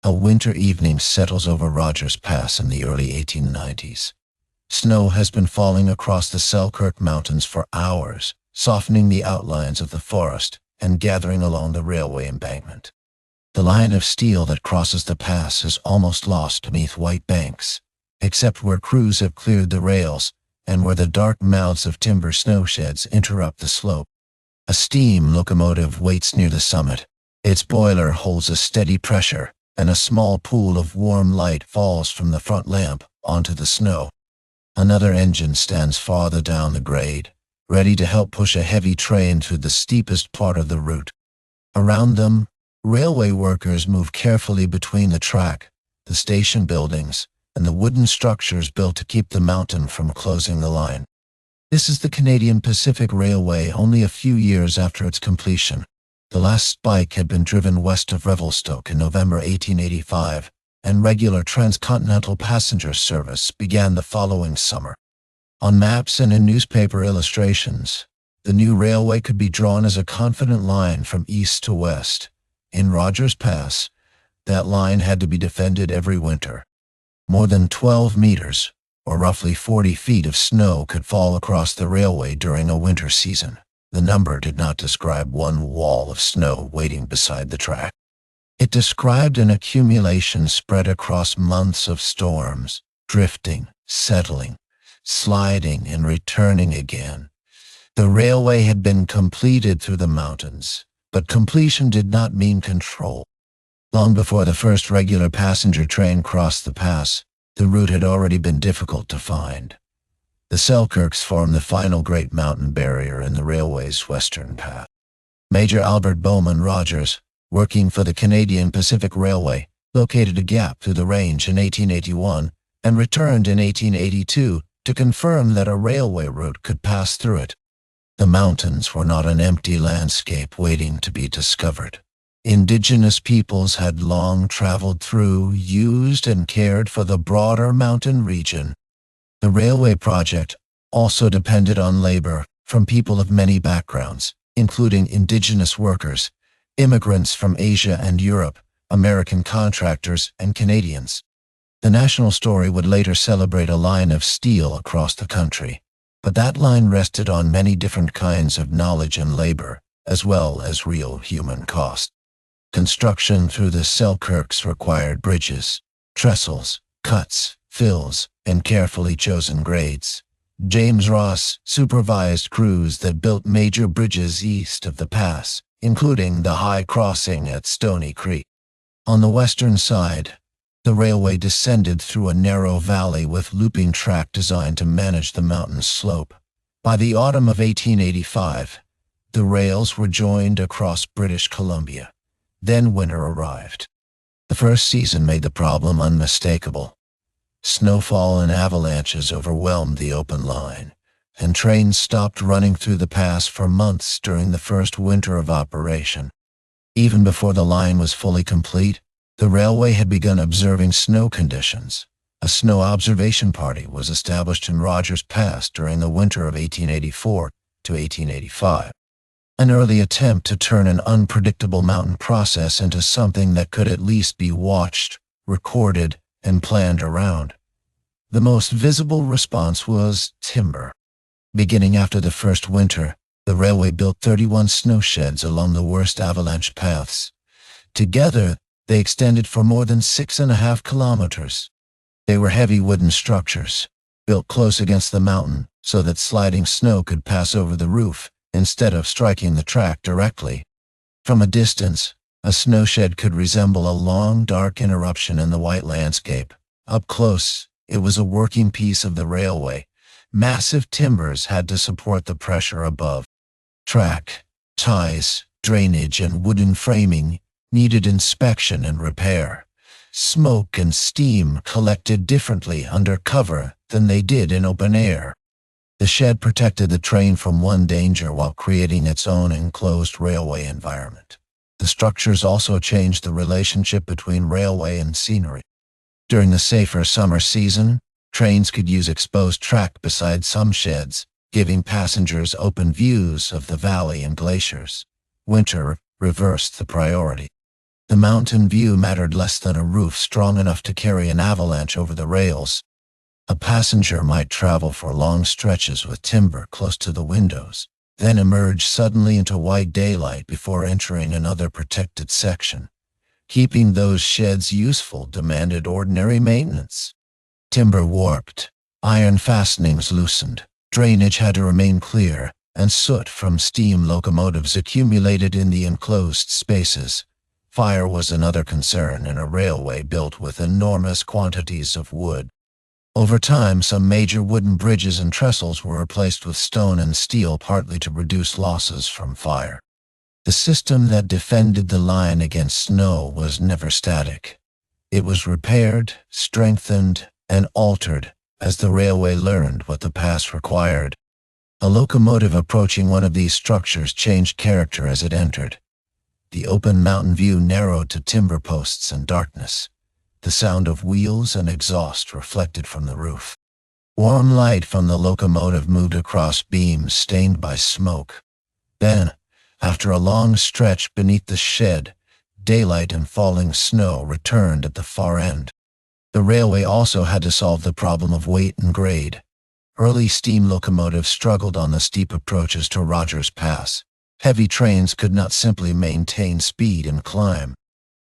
A winter evening settles over Rogers Pass in the early 1890s. Snow has been falling across the Selkirk Mountains for hours, softening the outlines of the forest and gathering along the railway embankment. The line of steel that crosses the pass is almost lost beneath white banks, except where crews have cleared the rails and where the dark mouths of timber snowsheds interrupt the slope. A steam locomotive waits near the summit. Its boiler holds a steady pressure, and a small pool of warm light falls from the front lamp onto the snow. Another engine stands farther down the grade, ready to help push a heavy train through the steepest part of the route. Around them, railway workers move carefully between the track, the station buildings, and the wooden structures built to keep the mountain from closing the line. This is the Canadian Pacific Railway only a few years after its completion. The last spike had been driven west of Revelstoke in November 1885, and regular transcontinental passenger service began the following summer. On maps and in newspaper illustrations, the new railway could be drawn as a confident line from east to west. In Rogers Pass, that line had to be defended every winter. More than 12 meters, or roughly 40 feet of snow could fall across the railway during a winter season. The number did not describe one wall of snow waiting beside the track. It described an accumulation spread across months of storms, drifting, settling, sliding, and returning again. The railway had been completed through the mountains, but completion did not mean control. Long before the first regular passenger train crossed the pass, the route had already been difficult to find. The Selkirks form the final great mountain barrier in the railway's western path. Major Albert Bowman Rogers, working for the Canadian Pacific Railway, located a gap through the range in 1881 and returned in 1882 to confirm that a railway route could pass through it. The mountains were not an empty landscape waiting to be discovered. Indigenous peoples had long traveled through, used, and cared for the broader mountain region. The railway project also depended on labor from people of many backgrounds, including indigenous workers, immigrants from Asia and Europe, American contractors, and Canadians. The national story would later celebrate a line of steel across the country, but that line rested on many different kinds of knowledge and labor, as well as real human cost. Construction through the Selkirks required bridges, trestles, cuts, fills, and carefully chosen grades. James Ross supervised crews that built major bridges east of the pass, including the high crossing at Stony Creek. On the western side, the railway descended through a narrow valley with looping track designed to manage the mountain's slope. By the autumn of 1885, the rails were joined across British Columbia. Then winter arrived. The first season made the problem unmistakable. Snowfall and avalanches overwhelmed the open line, and trains stopped running through the pass for months during the first winter of operation. Even before the line was fully complete, the railway had begun observing snow conditions. A snow observation party was established in Rogers Pass during the winter of 1884 to 1885. An early attempt to turn an unpredictable mountain process into something that could at least be watched, recorded, and planned around. The most visible response was timber. Beginning after the first winter, the railway built 31 snowsheds along the worst avalanche paths. Together, they extended for more than 6.5 kilometers. They were heavy wooden structures, built close against the mountain so that sliding snow could pass over the roof instead of striking the track directly. From a distance, a snowshed could resemble a long, dark interruption in the white landscape. Up close, it was a working piece of the railway. Massive timbers had to support the pressure above. Track, ties, drainage, and wooden framing needed inspection and repair. Smoke and steam collected differently under cover than they did in open air. The shed protected the train from one danger while creating its own enclosed railway environment. The structures also changed the relationship between railway and scenery. During the safer summer season, trains could use exposed track beside some sheds, giving passengers open views of the valley and glaciers. Winter reversed the priority. The mountain view mattered less than a roof strong enough to carry an avalanche over the rails. A passenger might travel for long stretches with timber close to the windows, then emerge suddenly into white daylight before entering another protected section. Keeping those sheds useful demanded ordinary maintenance. Timber warped, iron fastenings loosened, drainage had to remain clear, and soot from steam locomotives accumulated in the enclosed spaces. Fire was another concern in a railway built with enormous quantities of wood. Over time, some major wooden bridges and trestles were replaced with stone and steel, partly to reduce losses from fire. The system that defended the line against snow was never static. It was repaired, strengthened, and altered as the railway learned what the pass required. A locomotive approaching one of these structures changed character as it entered. The open mountain view narrowed to timber posts and darkness. The sound of wheels and exhaust reflected from the roof. Warm light from the locomotive moved across beams stained by smoke. Then, after a long stretch beneath the shed, daylight and falling snow returned at the far end. The railway also had to solve the problem of weight and grade. Early steam locomotives struggled on the steep approaches to Rogers Pass. Heavy trains could not simply maintain speed and climb.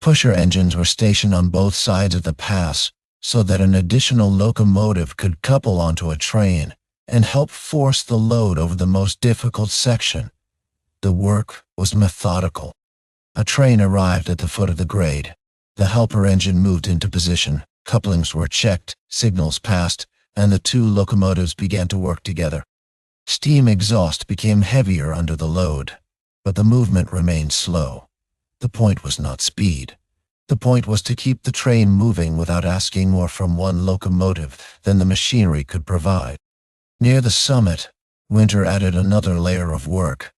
Pusher engines were stationed on both sides of the pass so that an additional locomotive could couple onto a train and help force the load over the most difficult section. The work was methodical. A train arrived at the foot of the grade. The helper engine moved into position, couplings were checked, signals passed, and the two locomotives began to work together. Steam exhaust became heavier under the load, but the movement remained slow. The point was not speed. The point was to keep the train moving without asking more from one locomotive than the machinery could provide. Near the summit, winter added another layer of work.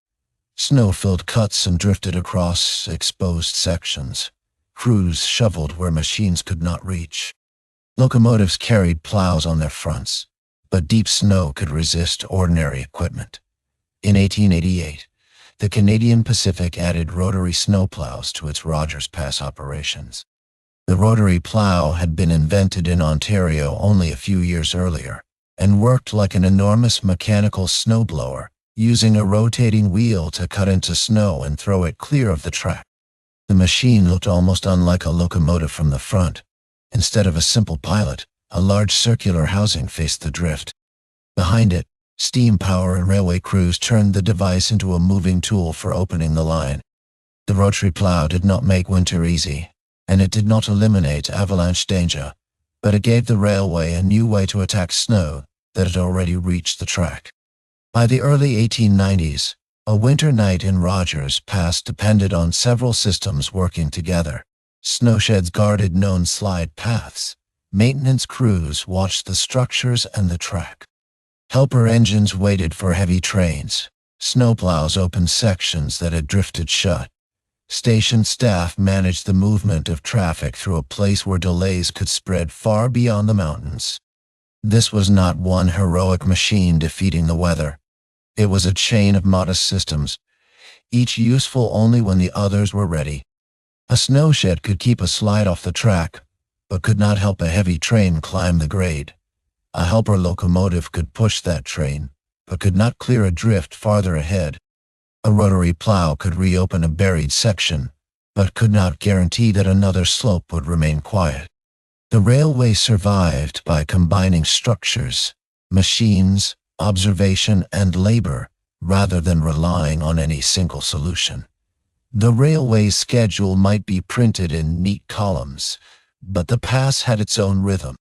Snow filled cuts and drifted across exposed sections. Crews shoveled where machines could not reach. Locomotives carried plows on their fronts, but deep snow could resist ordinary equipment. In 1888, the Canadian Pacific added rotary snowplows to its Rogers Pass operations. The rotary plow had been invented in Ontario only a few years earlier and worked like an enormous mechanical snowblower, using a rotating wheel to cut into snow and throw it clear of the track. The machine looked almost unlike a locomotive from the front. Instead of a simple pilot, a large circular housing faced the drift. Behind it, steam power and railway crews turned the device into a moving tool for opening the line. The rotary plow did not make winter easy, and it did not eliminate avalanche danger, but it gave the railway a new way to attack snow that had already reached the track. By the early 1890s, a winter night in Rogers Pass depended on several systems working together. Snowsheds guarded known slide paths. Maintenance crews watched the structures and the track. Helper engines waited for heavy trains. Snowplows opened sections that had drifted shut. Station staff managed the movement of traffic through a place where delays could spread far beyond the mountains. This was not one heroic machine defeating the weather. It was a chain of modest systems, each useful only when the others were ready. A snowshed could keep a slide off the track, but could not help a heavy train climb the grade. A helper locomotive could push that train, but could not clear a drift farther ahead. A rotary plow could reopen a buried section, but could not guarantee that another slope would remain quiet. The railway survived by combining structures, machines, observation, and labor, rather than relying on any single solution. The railway's schedule might be printed in neat columns, but the pass had its own rhythm.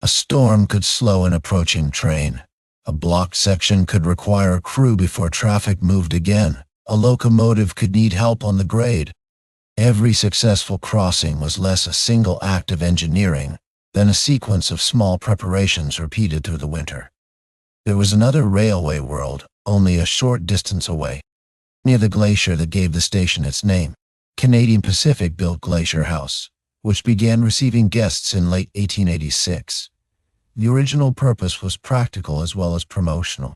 A storm could slow an approaching train. A blocked section could require a crew before traffic moved again. A locomotive could need help on the grade. Every successful crossing was less a single act of engineering than a sequence of small preparations repeated through the winter. There was another railway world, only a short distance away. Near the glacier that gave the station its name, Canadian Pacific built Glacier House, which began receiving guests in late 1886. The original purpose was practical as well as promotional.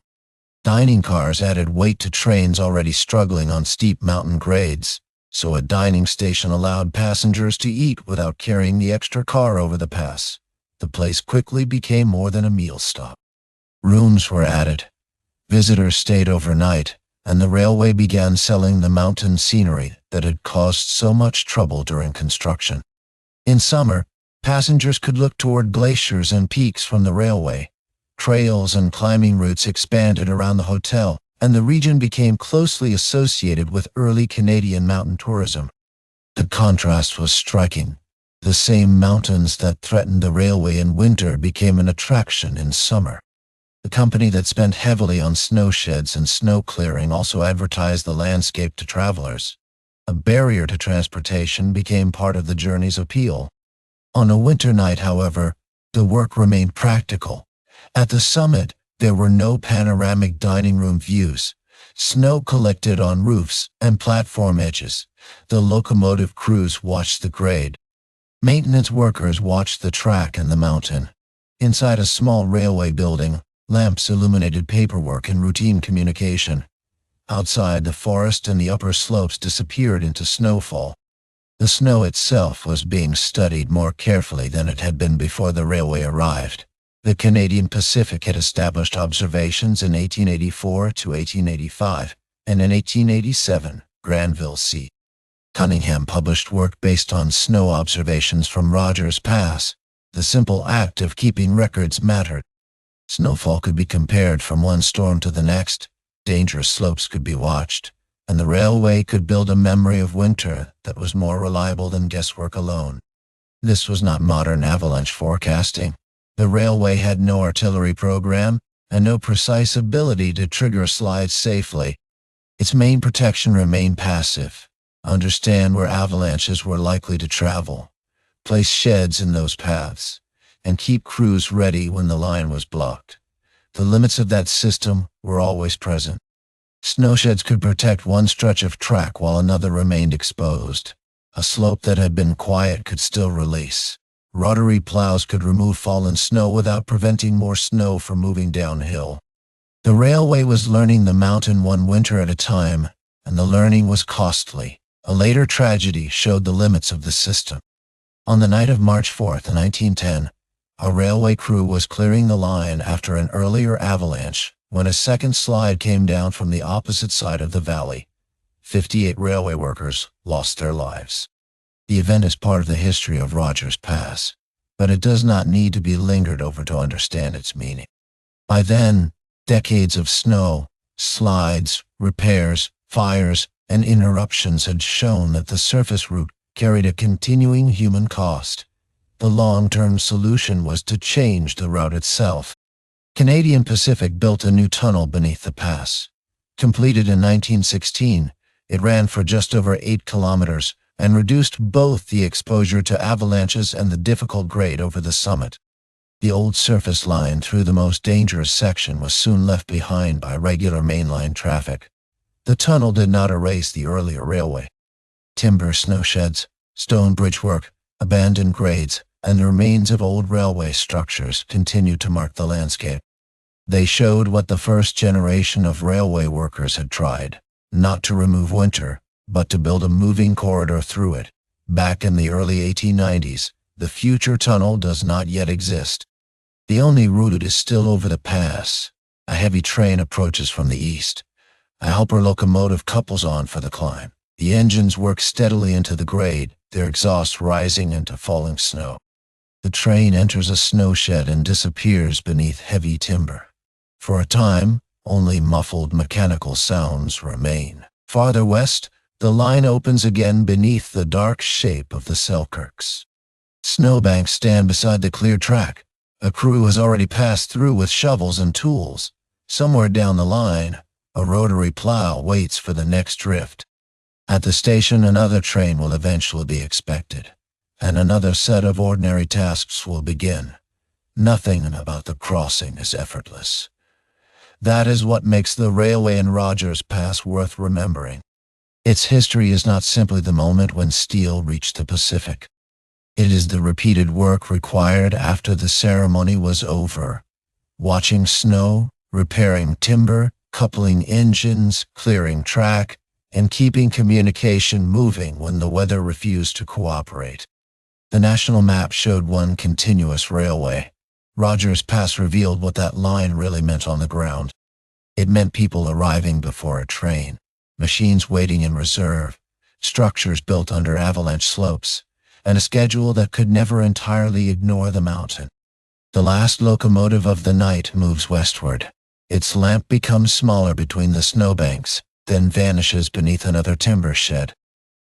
Dining cars added weight to trains already struggling on steep mountain grades. so a dining station allowed passengers to eat without carrying the extra car over the pass. The place quickly became more than a meal stop. Rooms were added, visitors stayed overnight, and the railway began selling the mountain scenery that had caused so much trouble during construction. In summer, passengers could look toward glaciers and peaks from the railway. Trails and climbing routes expanded around the hotel, and the region became closely associated with early Canadian mountain tourism. The contrast was striking. The same mountains that threatened the railway in winter became an attraction in summer. The company that spent heavily on snowsheds and snow clearing also advertised the landscape to travelers. A barrier to transportation became part of the journey's appeal. On a winter night, however, the work remained practical. At the summit, there were no panoramic dining room views. Snow collected on roofs and platform edges. The locomotive crews watched the grade. Maintenance workers watched the track and the mountain. Inside a small railway building, lamps illuminated paperwork and routine communication. Outside, the forest and the upper slopes disappeared into snowfall. The snow itself was being studied more carefully than it had been before the railway arrived. The Canadian Pacific had established observations in 1884 to 1885, and in 1887, Granville C. Cunningham published work based on snow observations from Rogers Pass. The simple act of keeping records mattered. Snowfall could be compared from one storm to the next, dangerous slopes could be watched, and the railway could build a memory of winter that was more reliable than guesswork alone. This was not modern avalanche forecasting. The railway had no artillery program and no precise ability to trigger slides safely. Its main protection remained passive. Understand where avalanches were likely to travel, place sheds in those paths, and keep crews ready when the line was blocked. The limits of that system were always present. Snowsheds could protect one stretch of track while another remained exposed. A slope that had been quiet could still release. Rotary plows could remove fallen snow without preventing more snow from moving downhill. The railway was learning the mountain one winter at a time, and the learning was costly. A later tragedy showed the limits of the system. On the night of March 4, 1910, a railway crew was clearing the line after an earlier avalanche when a second slide came down from the opposite side of the valley. 58 railway workers lost their lives. The event is part of the history of Rogers Pass, but it does not need to be lingered over to understand its meaning. By then, decades of snow, slides, repairs, fires, and interruptions had shown that the surface route carried a continuing human cost. The long-term solution was to change the route itself. Canadian Pacific built a new tunnel beneath the pass. Completed in 1916, it ran for just over 8 kilometers and reduced both the exposure to avalanches and the difficult grade over the summit. The old surface line through the most dangerous section was soon left behind by regular mainline traffic. The tunnel did not erase the earlier railway. Timber snowsheds, stone bridgework, abandoned grades, and the remains of old railway structures continued to mark the landscape. They showed what the first generation of railway workers had tried, not to remove winter, but to build a moving corridor through it. Back in the early 1890s, the future tunnel does not yet exist. The only route is still over the pass. A heavy train approaches from the east. A helper locomotive couples on for the climb. The engines work steadily into the grade, their exhaust rising into falling snow. The train enters a snowshed and disappears beneath heavy timber. For a time, only muffled mechanical sounds remain. Farther west, the line opens again beneath the dark shape of the Selkirks. Snowbanks stand beside the clear track. A crew has already passed through with shovels and tools. Somewhere down the line, a rotary plow waits for the next drift. At the station, another train will eventually be expected, and another set of ordinary tasks will begin. Nothing about the crossing is effortless. That is what makes the railway in Rogers Pass worth remembering. Its history is not simply the moment when steel reached the Pacific. It is the repeated work required after the ceremony was over. Watching snow, repairing timber, coupling engines, clearing track, and keeping communication moving when the weather refused to cooperate. The national map showed one continuous railway. Rogers Pass revealed what that line really meant on the ground. It meant people arriving before a train, machines waiting in reserve, structures built under avalanche slopes, and a schedule that could never entirely ignore the mountain. The last locomotive of the night moves westward. Its lamp becomes smaller between the snowbanks, then vanishes beneath another timber shed.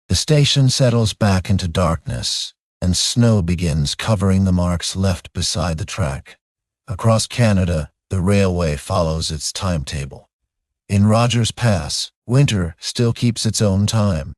The station settles back into darkness, and snow begins covering the marks left beside the track. Across Canada, the railway follows its timetable. In Rogers Pass, winter still keeps its own time.